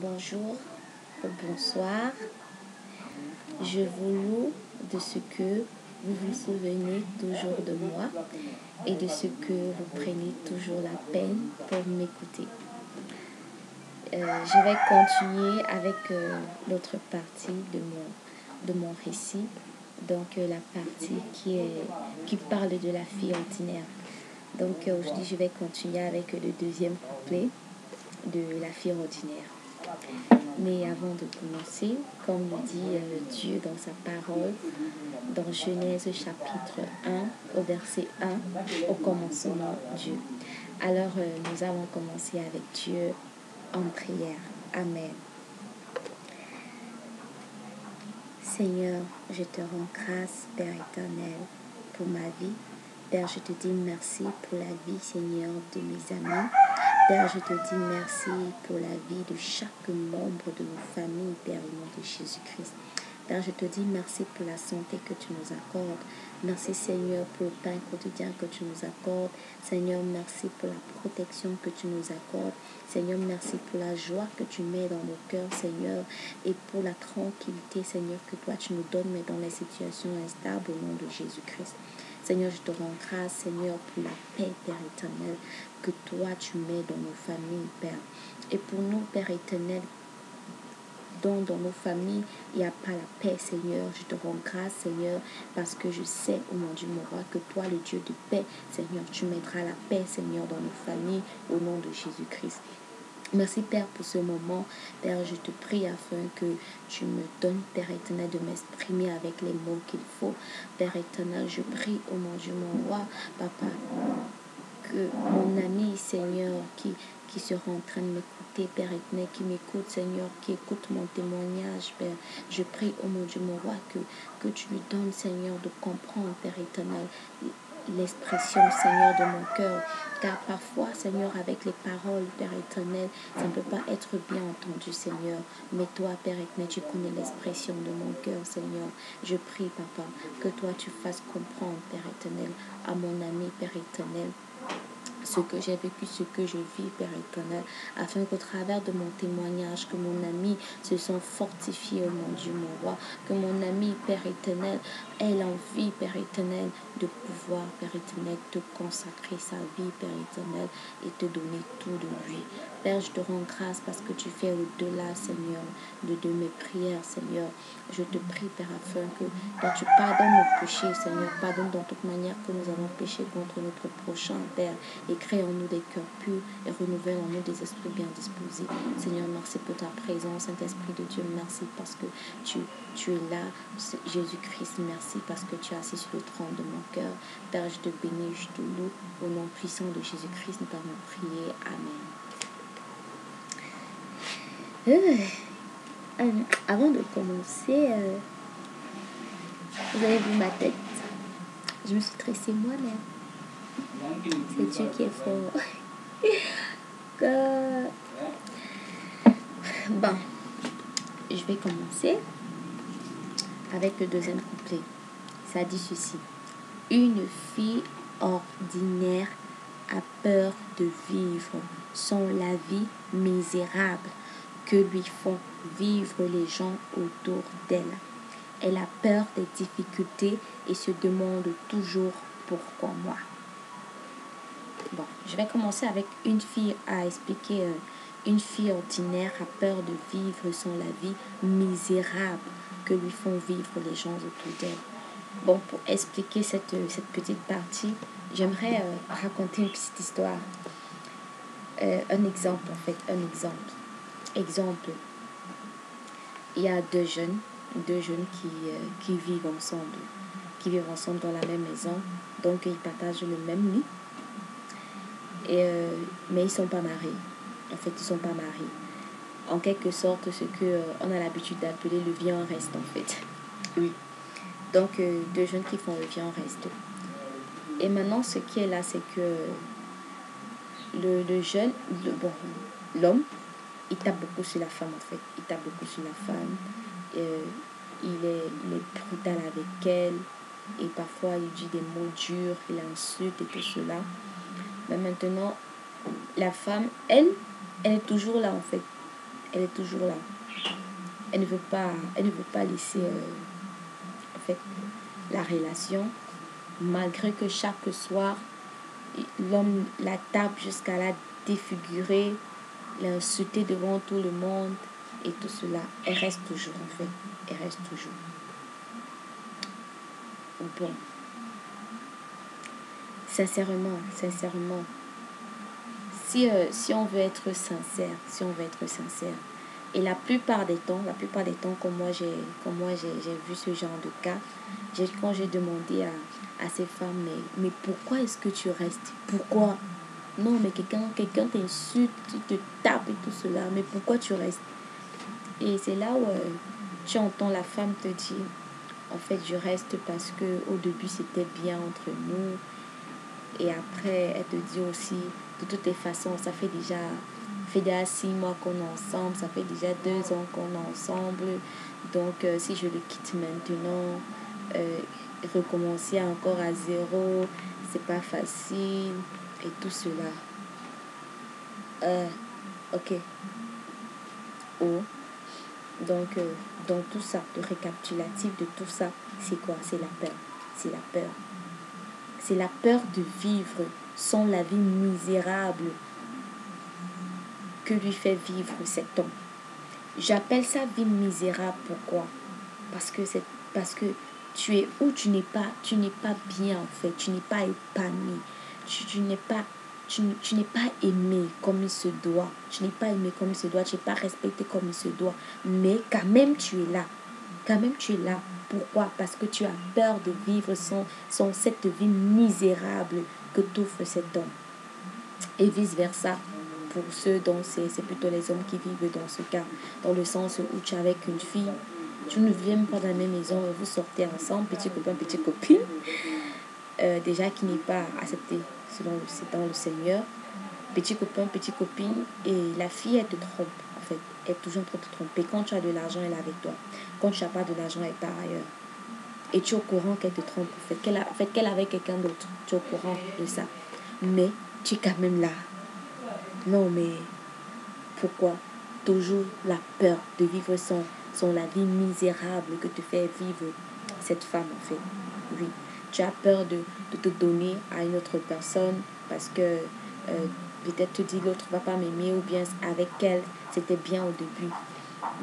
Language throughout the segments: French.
bonjour, bonsoir. Je vous loue de ce que vous vous souvenez toujours de moi et de ce que vous prenez toujours la peine pour m'écouter. Je vais continuer avec l'autre partie de mon récit, donc la partie qui parle de la fille ordinaire. Donc aujourd'hui, je vais continuer avec le deuxième couplet de la fille ordinaire. Mais avant de commencer, comme le dit Dieu dans sa parole, dans Genèse chapitre 1, au verset 1, au commencement Dieu. Alors nous allons commencer avec Dieu en prière. Amen. Seigneur, je te rends grâce, Père éternel, pour ma vie. Père, je te dis merci pour la vie, Seigneur, de mes amis. Père, je te dis merci pour la vie de chaque membre de nos familles, Père, au nom de Jésus-Christ. Père, je te dis merci pour la santé que tu nous accordes. Merci, Seigneur, pour le pain quotidien que tu nous accordes. Seigneur, merci pour la protection que tu nous accordes. Seigneur, merci pour la joie que tu mets dans nos cœurs, Seigneur, et pour la tranquillité, Seigneur, que toi tu nous donnes, mais dans les situations instables, au nom de Jésus-Christ. Seigneur, je te rends grâce, Seigneur, pour la paix, Père éternel, que toi tu mets dans nos familles, Père. Et pour nous, Père éternel, dont dans nos familles, il n'y a pas la paix, Seigneur. Je te rends grâce, Seigneur, parce que je sais, au mon Dieu, mon roi, que toi, le Dieu de paix, Seigneur, tu mettras la paix, Seigneur, dans nos familles, au nom de Jésus-Christ. Merci, Père, pour ce moment. Père, je te prie afin que tu me donnes, Père éternel, de m'exprimer avec les mots qu'il faut. Père éternel, je prie, oh mon Dieu, mon roi, Papa, que mon ami, Seigneur, qui sera en train de m'écouter, Père éternel, qui m'écoute, Seigneur, qui écoute mon témoignage, Père, je prie, oh mon Dieu, mon roi, que tu lui donnes, Seigneur, de comprendre, Père éternel, l'expression, Seigneur, de mon cœur. Car parfois, Seigneur, avec les paroles, Père éternel, ça ne peut pas être bien entendu, Seigneur. Mais toi, Père éternel, tu connais l'expression de mon cœur, Seigneur. Je prie, Papa, que toi, tu fasses comprendre, Père éternel, à mon ami, Père éternel, ce que j'ai vécu, ce que je vis, Père éternel, afin qu'au travers de mon témoignage, que mon ami se sente fortifié, oh mon Dieu, mon roi, que mon ami, Père éternel, ait l'envie, Père éternel, de pouvoir, Père éternel, te consacrer sa vie, Père éternel, et te donner tout de lui. Père, je te rends grâce parce que tu fais au-delà, Seigneur, de mes prières, Seigneur. Je te prie, Père, afin que toi, tu pardonnes nos péchés, Seigneur. Pardonne dans toute manière que nous avons péché contre notre prochain, Père, et crée en nous des cœurs purs et renouvelle en nous des esprits bien disposés. Seigneur, merci pour ta présence, Saint-Esprit de Dieu. Merci parce que tu es là. Jésus-Christ, merci parce que tu es assis sur le trône de mon cœur. Père, je te bénis, je te loue. Au nom puissant de Jésus-Christ, nous t'avons prié. Amen. Avant de commencer, vous avez vu ma tête. Je me suis stressée moi-même. C'est Dieu qui est fort. Bon, je vais commencer avec le deuxième couplet. Ça dit ceci. Une fille ordinaire a peur de vivre sans la vie misérable que lui font vivre les gens autour d'elle. Elle a peur des difficultés et se demande toujours pourquoi moi. Bon, je vais commencer avec une fille à expliquer. Une fille ordinaire a peur de vivre sans la vie misérable que lui font vivre les gens autour d'elle. Bon, pour expliquer cette petite partie, j'aimerais raconter une petite histoire. Un exemple, en fait, un exemple. Exemple, il y a deux jeunes qui vivent ensemble dans la même maison. Donc, ils partagent le même lit. Mais ils ne sont pas mariés. En fait, ils ne sont pas mariés. En quelque sorte, ce qu'on a l'habitude d'appeler le vie en reste, en fait. Oui. Donc, deux jeunes qui font le vie en reste. Et maintenant, ce qui est là, c'est que l'homme, il tape beaucoup sur la femme, en fait. Il tape beaucoup sur la femme. Il est brutal avec elle. Et parfois, il dit des mots durs, il insulte et tout cela. Mais maintenant, la femme, elle est toujours là, en fait. Elle est toujours là. Elle ne veut pas laisser en fait, la relation, malgré que chaque soir, l'homme la tape jusqu'à la défigurer, l'insulter devant tout le monde et tout cela. Elle reste toujours en fait. Elle reste toujours. Bon. Sincèrement, si on veut être sincère, et la plupart des temps, comme moi j'ai vu ce genre de cas, quand j'ai demandé à ces femmes, mais pourquoi est-ce que tu restes? Pourquoi? Non, mais quelqu'un t'insulte, te tape et tout cela, mais pourquoi tu restes? Et c'est là où tu entends la femme te dire, en fait, je reste parce que au début c'était bien entre nous. Et après, elle te dit aussi, de toutes les façons, ça fait déjà 6 mois qu'on est ensemble, ça fait déjà 2 ans qu'on est ensemble. Donc, si je le quitte maintenant, recommencer encore à zéro, c'est pas facile et tout cela. Ok. Oh. Donc, dans tout ça, le récapitulatif de tout ça, c'est quoi? C'est la peur. C'est la peur. C'est la peur de vivre sans la vie misérable que lui fait vivre cet homme. J'appelle ça vie misérable. Pourquoi? Parce que tu es où tu n'es pas bien en fait, tu n'es pas épanoui, tu n'es pas aimé comme il se doit, tu n'es pas pas respecté comme il se doit, mais quand même tu es là. Pourquoi? Parce que tu as peur de vivre sans cette vie misérable que t'offre cet homme. Et vice-versa, pour ceux dont c'est plutôt les hommes qui vivent dans ce cas, dans le sens où tu es avec une fille, tu ne viens pas dans la même maison, vous sortez ensemble, petit copain, petite copine, déjà qui n'est pas accepté c'est dans le Seigneur, petit copain, petite copine, et la fille, elle te trompe, en fait, elle est toujours en train de te tromper. Quand tu as de l'argent, elle est avec toi. Quand tu n'as pas de l'argent, elle part ailleurs. Et tu es au courant qu'elle te trompe, qu'elle est avec quelqu'un d'autre. Tu es au courant de ça. Mais tu es quand même là. Non, mais pourquoi? Toujours la peur de vivre sans la vie misérable que te fait vivre cette femme, en fait. Oui. Tu as peur de te donner à une autre personne parce que peut-être te dit l'autre va pas m'aimer, ou bien avec elle, c'était bien au début.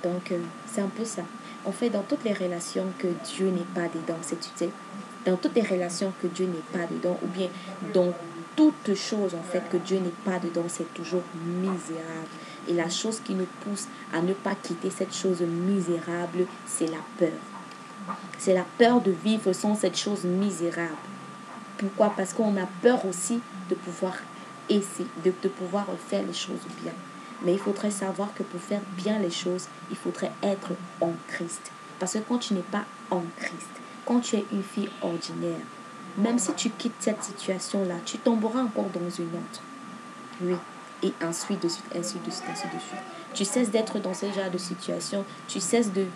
Donc, c'est un peu ça. En fait, dans toutes les relations que Dieu n'est pas dedans, dans toutes les relations que Dieu n'est pas dedans, ou bien dans toute chose en fait que Dieu n'est pas dedans, c'est toujours misérable. Et la chose qui nous pousse à ne pas quitter cette chose misérable, c'est la peur. C'est la peur de vivre sans cette chose misérable. Pourquoi? Parce qu'on a peur aussi de pouvoir essayer, de pouvoir faire les choses bien. Mais il faudrait savoir que pour faire bien les choses, il faudrait être en Christ. Parce que quand tu n'es pas en Christ, quand tu es une fille ordinaire, même si tu quittes cette situation-là, tu tomberas encore dans une autre. Oui. Et ainsi de suite, ainsi de suite, ainsi de suite. Tu cesses d'être dans ce genre de situation, tu cesses de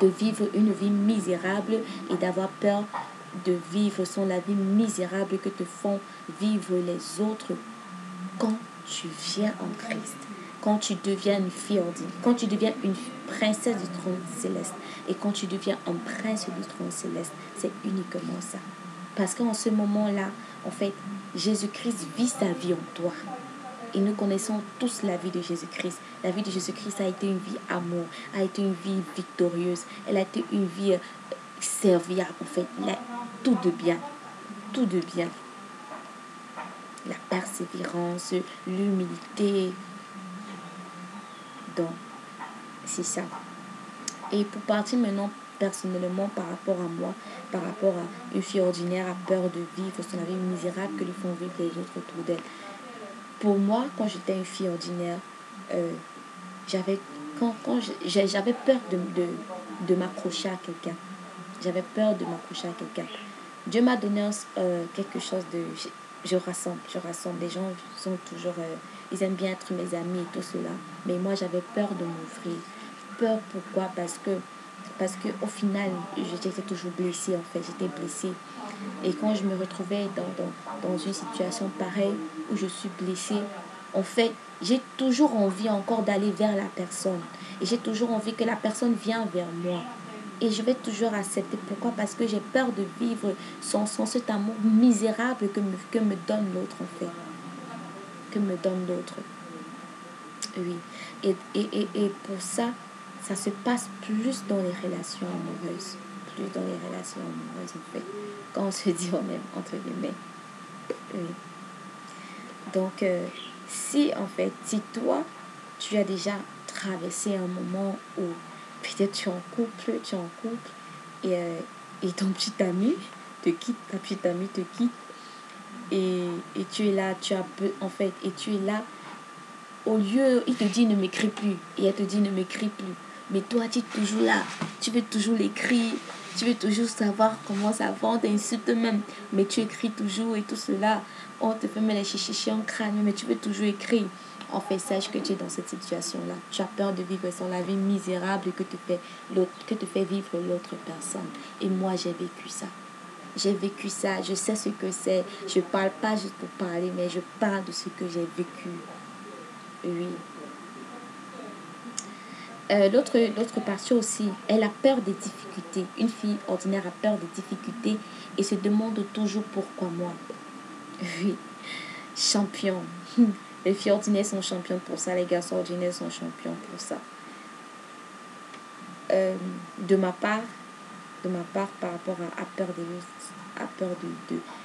vivre une vie misérable et d'avoir peur de vivre sans la vie misérable que te font vivre les autres quand tu viens en Christ, quand tu deviens une fille ordinaire, quand tu deviens une princesse du trône céleste et quand tu deviens un prince du trône céleste, c'est uniquement ça. Parce qu'en ce moment-là, en fait, Jésus-Christ vit sa vie en toi. Et nous connaissons tous la vie de Jésus-Christ. La vie de Jésus-Christ a été une vie amour, a été une vie victorieuse. Elle a été une vie serviable, en fait. Il a tout de bien. Tout de bien. La persévérance, l'humilité. Donc, c'est ça. Et pour partir maintenant personnellement par rapport à moi, par rapport à une fille ordinaire à peur de vivre son vie misérable que lui font vivre les autres autour d'elle. Pour moi, quand j'étais une fille ordinaire, j'avais peur de m'accrocher à quelqu'un. J'avais peur de m'accrocher à quelqu'un. Dieu m'a donné quelque chose de... Je rassemble. Les gens sont toujours... ils aiment bien être mes amis et tout cela. Mais moi, j'avais peur de m'ouvrir. Peur, pourquoi? Parce que au final, j'étais toujours blessée, en fait. J'étais blessée. Et quand je me retrouvais dans une situation pareille, où je suis blessée, en fait, j'ai toujours envie encore d'aller vers la personne. Et j'ai toujours envie que la personne vienne vers moi. Et je vais toujours accepter. Pourquoi? Parce que j'ai peur de vivre sans cet amour misérable que me donne l'autre, en fait. Que me donne l'autre. Oui. Et pour ça, ça se passe plus dans les relations amoureuses. Plus dans les relations amoureuses, en fait. Quand on se dit on aime, entre guillemets. Oui. Donc, si toi, tu as déjà traversé un moment où peut-être tu es en couple et ton petit ami te quitte, ta petite amie te quitte et tu es là, et tu es là, au lieu, il te dit ne m'écris plus et elle te dit ne m'écris plus. Mais toi, tu es toujours là, tu veux toujours l'écrire, tu veux toujours savoir comment ça va, on t'insulte même, mais tu écris toujours et tout cela. On te fait mettre les chichichis en crâne, mais tu veux toujours écrire. En fait, sache que tu es dans cette situation-là. Tu as peur de vivre sans la vie misérable que te fait vivre l'autre personne. Et moi, j'ai vécu ça. J'ai vécu ça, je sais ce que c'est. Je parle pas juste pour parler, mais je parle de ce que j'ai vécu. Oui. L'autre partie aussi, elle a peur des difficultés. Une fille ordinaire a peur des difficultés et se demande toujours pourquoi moi. Oui, champion. Les filles ordinaires sont championnes pour ça, les garçons ordinaires sont champions pour ça. De ma part, par rapport à peur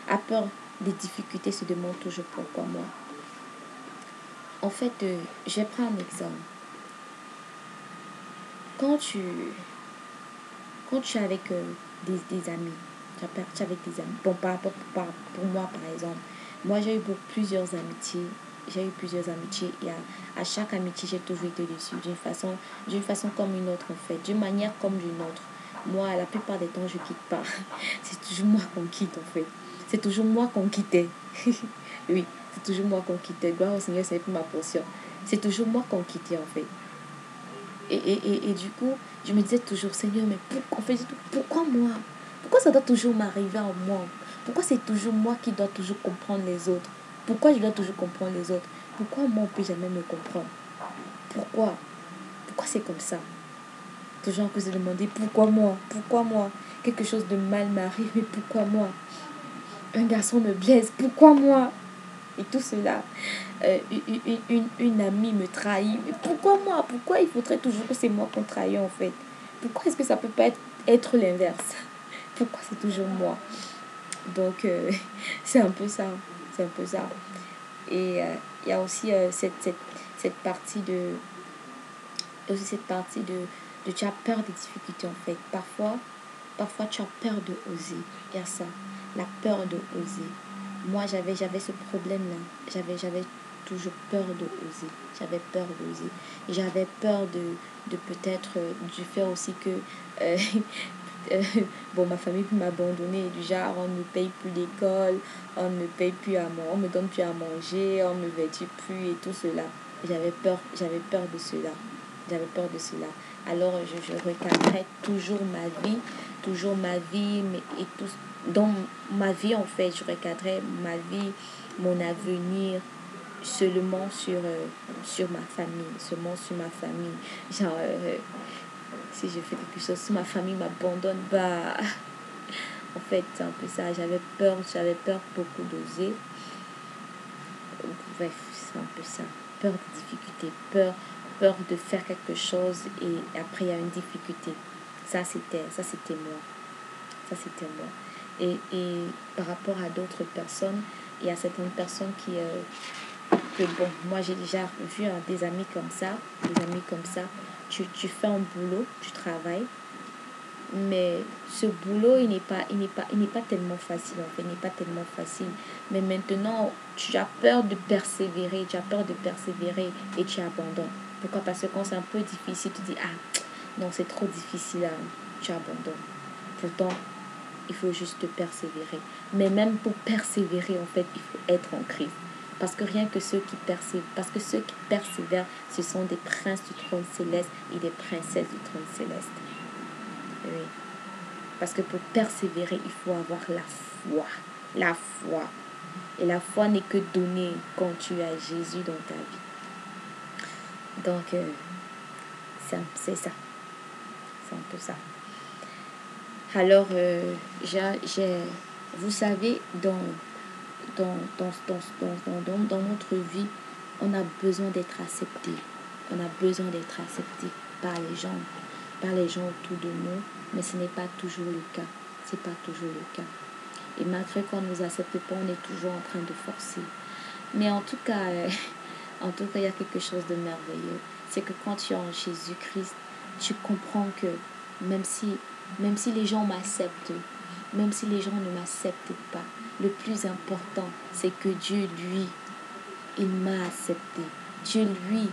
à peur des difficultés, se demande toujours pourquoi moi. En fait, je vais prendre un exemple. Quand tu es avec des amis, tu es avec des amis. Bon, pour moi, par exemple, moi, j'ai eu plusieurs amitiés. J'ai eu plusieurs amitiés et à chaque amitié, j'ai toujours été dessus d'une façon comme une autre, en fait, d'une manière comme d'une autre. Moi, la plupart des temps, je quitte pas. C'est toujours moi qu'on quitte, en fait. C'est toujours moi qu'on quittait. Oui, c'est toujours moi qu'on quittait. Gloire au Seigneur, c'est plus ma portion. C'est toujours moi qu'on quittait, en fait. Et du coup, je me disais toujours, Seigneur, mais pourquoi moi? Pourquoi ça doit toujours m'arriver à moi? Pourquoi c'est toujours moi qui dois toujours comprendre les autres? Pourquoi je dois toujours comprendre les autres? Pourquoi moi, on ne peut jamais me comprendre? Pourquoi? Pourquoi c'est comme ça? Toujours que se demander, pourquoi moi? Pourquoi moi? Quelque chose de mal m'arrive, mais pourquoi moi? Un garçon me blesse, pourquoi moi? Et tout cela. Une amie me trahit. Mais pourquoi moi? Pourquoi il faudrait toujours que c'est moi qu'on trahit, en fait? Pourquoi est-ce que ça peut pas être l'inverse? Pourquoi c'est toujours moi? Donc, c'est un peu ça. C'est un peu ça. Et il y a aussi cette partie de... Aussi cette partie de tu as peur des difficultés, en fait. Parfois tu as peur de oser. Il y a ça. La peur de oser. Moi, j'avais ce problème-là. J'avais toujours peur de oser. J'avais peur d'oser. J'avais peur de peut-être du fait aussi que euh, bon, ma famille peut m'abandonner, du genre on ne me paye plus l'école, on ne me paye plus on me donne plus à manger, on ne me vêtit plus et tout cela. J'avais peur de cela. J'avais peur de cela. Alors je recadrais toujours ma vie, mais et tout dans ma vie, en fait, je recadrais ma vie, mon avenir seulement sur ma famille, seulement sur ma famille. Genre, si je fais quelque chose, si ma famille m'abandonne, bah, en fait, c'est un peu ça. J'avais peur beaucoup d'oser. Bref, c'est un peu ça. Peur des difficultés, peur de faire quelque chose et après il y a une difficulté. Ça, c'était moi. Ça, c'était moi. Et par rapport à d'autres personnes, il y a certaines personnes que bon, moi j'ai déjà vu des amis comme ça, tu fais un boulot, tu travailles, mais ce boulot, il n'est pas tellement facile, en fait, il n'est pas tellement facile. Mais maintenant, tu as peur de persévérer, et tu abandonnes. Pourquoi? Parce que quand c'est un peu difficile, tu dis, ah, non, c'est trop difficile, tu abandonnes. Pourtant, il faut juste persévérer. Mais même pour persévérer, en fait, il faut être en Christ. Parce que ceux qui persévèrent, ce sont des princes du trône céleste et des princesses du trône céleste. Oui. Parce que pour persévérer, il faut avoir la foi. La foi. Et la foi n'est que donnée quand tu as Jésus dans ta vie. Donc, c'est ça. C'est un peu ça. Alors, vous savez, dans notre vie, on a besoin d'être accepté. On a besoin d'être accepté par les gens autour de nous, mais ce n'est pas toujours le cas. C'est pas toujours le cas. Et malgré qu'on ne nous accepte pas, on est toujours en train de forcer. Mais en tout cas, il y a quelque chose de merveilleux. C'est que quand tu es en Jésus-Christ, tu comprends que même si les gens m'acceptent, même si les gens ne m'acceptent pas, le plus important, c'est que Dieu, lui, il m'a accepté. Dieu, lui,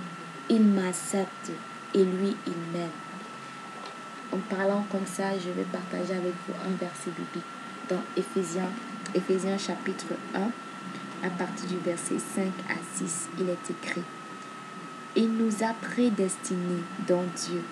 il m'accepte et lui, il m'aime. En parlant comme ça, je vais partager avec vous un verset biblique dans Éphésiens chapitre 1, à partir du verset 5 à 6. Il est écrit: Il nous a prédestinés dans Dieu.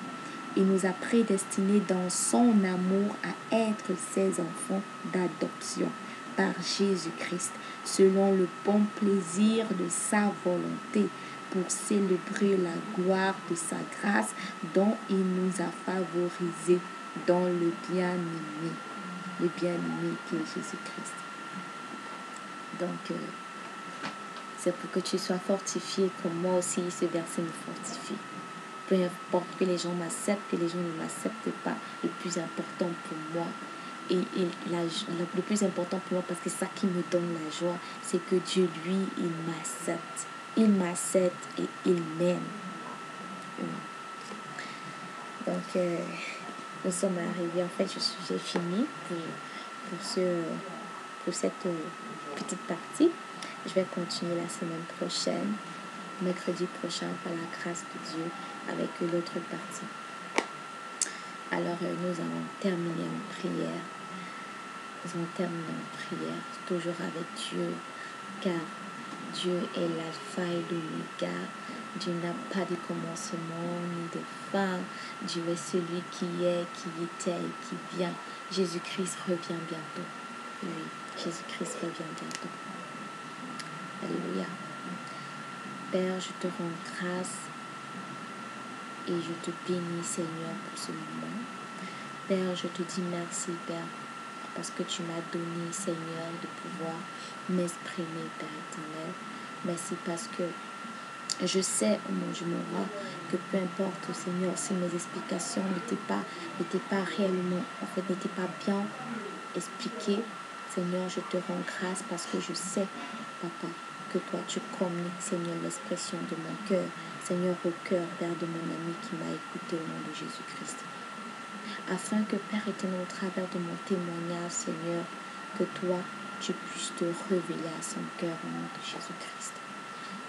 Il nous a prédestinés dans son amour à être ses enfants d'adoption par Jésus-Christ, selon le bon plaisir de sa volonté, pour célébrer la gloire de sa grâce dont il nous a favorisés dans le bien-aimé qui est Jésus-Christ. Donc, c'est pour que tu sois fortifié comme moi aussi, ce verset me fortifie. Peu importe que les gens m'acceptent, que les gens ne m'acceptent pas, le plus important pour moi, le plus important pour moi, parce que c'est ça qui me donne la joie, c'est que Dieu, lui, il m'accepte. Il m'accepte et il m'aime. Donc, nous sommes arrivés, en fait, j'ai fini pour cette petite partie. Je vais continuer la semaine prochaine, mercredi prochain, par la grâce de Dieu, avec l'autre partie. Alors, nous allons terminer en prière. Toujours avec Dieu, car Dieu est l'alpha et l'oméga. Dieu n'a pas de commencement ni de fin. Dieu est celui qui est, qui était et qui vient. Jésus-Christ revient bientôt. Oui, Jésus-Christ revient bientôt. Alléluia. Père, je te rends grâce et je te bénis, Seigneur, pour ce moment. Père, je te dis merci, Père, parce que tu m'as donné, Seigneur, de pouvoir m'exprimer, Père éternel. Merci parce que je sais, oh mon Dieu, mon roi, que peu importe, Seigneur, si mes explications n'étaient pas réellement, en fait, n'étaient pas bien expliquées, Seigneur, je te rends grâce parce que je sais, Papa, que toi, tu communiques, Seigneur, l'expression de mon cœur, Seigneur, au cœur, Père, de mon ami qui m'a écouté au nom de Jésus-Christ. Afin que, Père éternel, au travers de mon témoignage, Seigneur, que toi, tu puisses te révéler à son cœur au nom de Jésus-Christ.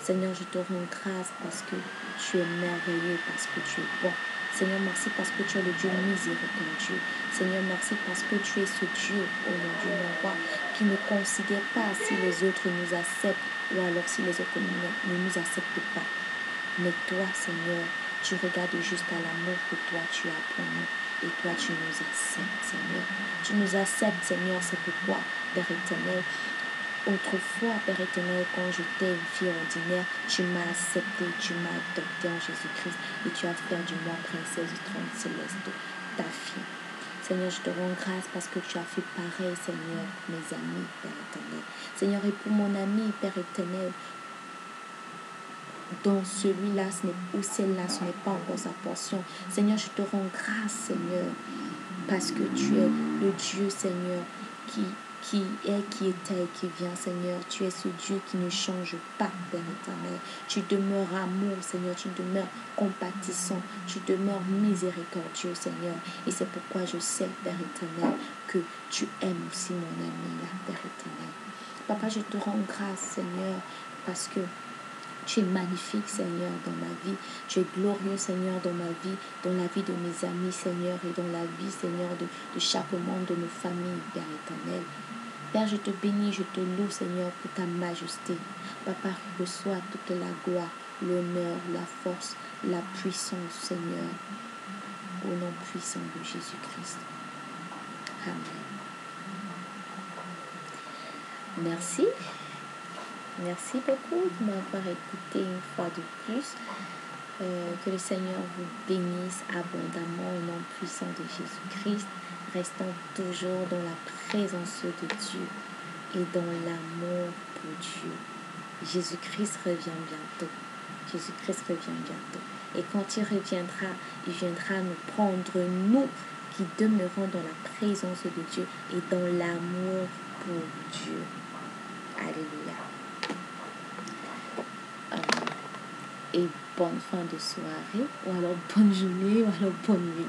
Seigneur, je te rends grâce parce que tu es merveilleux, parce que tu es bon. Seigneur, merci parce que tu es le Dieu miséricordieux. Seigneur, merci parce que tu es ce Dieu, oh mon Dieu, mon roi, qui ne considère pas si les autres nous acceptent ou alors si les autres ne nous acceptent pas. Mais toi, Seigneur, tu regardes juste à l'amour que toi tu as pour nous. Et toi, tu nous acceptes, Seigneur. Tu nous acceptes, Seigneur, c'est pourquoi, Père éternel, autrefois, Père éternel, quand j'étais une fille ordinaire, tu m'as accepté, tu m'as adopté en Jésus-Christ et tu as fait du moi princesse du trône céleste, ta fille. Seigneur, je te rends grâce parce que tu as fait pareil, Seigneur, pour mes amis, Père éternel. Seigneur, et pour mon ami, Père éternel, dont celui-là ou celle-là, ce n'est pas encore sa portion. Seigneur, je te rends grâce, Seigneur, parce que tu es le Dieu, Seigneur, qui est, qui était et qui vient, Seigneur. Tu es ce Dieu qui ne change pas, Père éternel. Tu demeures amour, Seigneur. Tu demeures compatissant. Tu demeures miséricordieux, Seigneur. Et c'est pourquoi je sais, Père éternel, que tu aimes aussi mon ami, là, Père éternel. Papa, je te rends grâce, Seigneur, parce que tu es magnifique, Seigneur, dans ma vie. Tu es glorieux, Seigneur, dans ma vie, dans la vie de mes amis, Seigneur, et dans la vie, Seigneur, de chaque membre de nos familles, Père éternel. Père, je te bénis, je te loue, Seigneur, pour ta majesté. Papa, reçois toute la gloire, l'honneur, la force, la puissance, Seigneur, au nom puissant de Jésus-Christ. Amen. Merci. Merci beaucoup de m'avoir écouté une fois de plus. Que le Seigneur vous bénisse abondamment au nom puissant de Jésus-Christ. Restons toujours dans la présence de Dieu et dans l'amour pour Dieu. Jésus-Christ revient bientôt. Jésus-Christ revient bientôt. Et quand il viendra nous prendre, nous qui demeurons dans la présence de Dieu et dans l'amour pour Dieu. Alléluia. Et bonne fin de soirée, ou alors bonne journée, ou alors bonne nuit.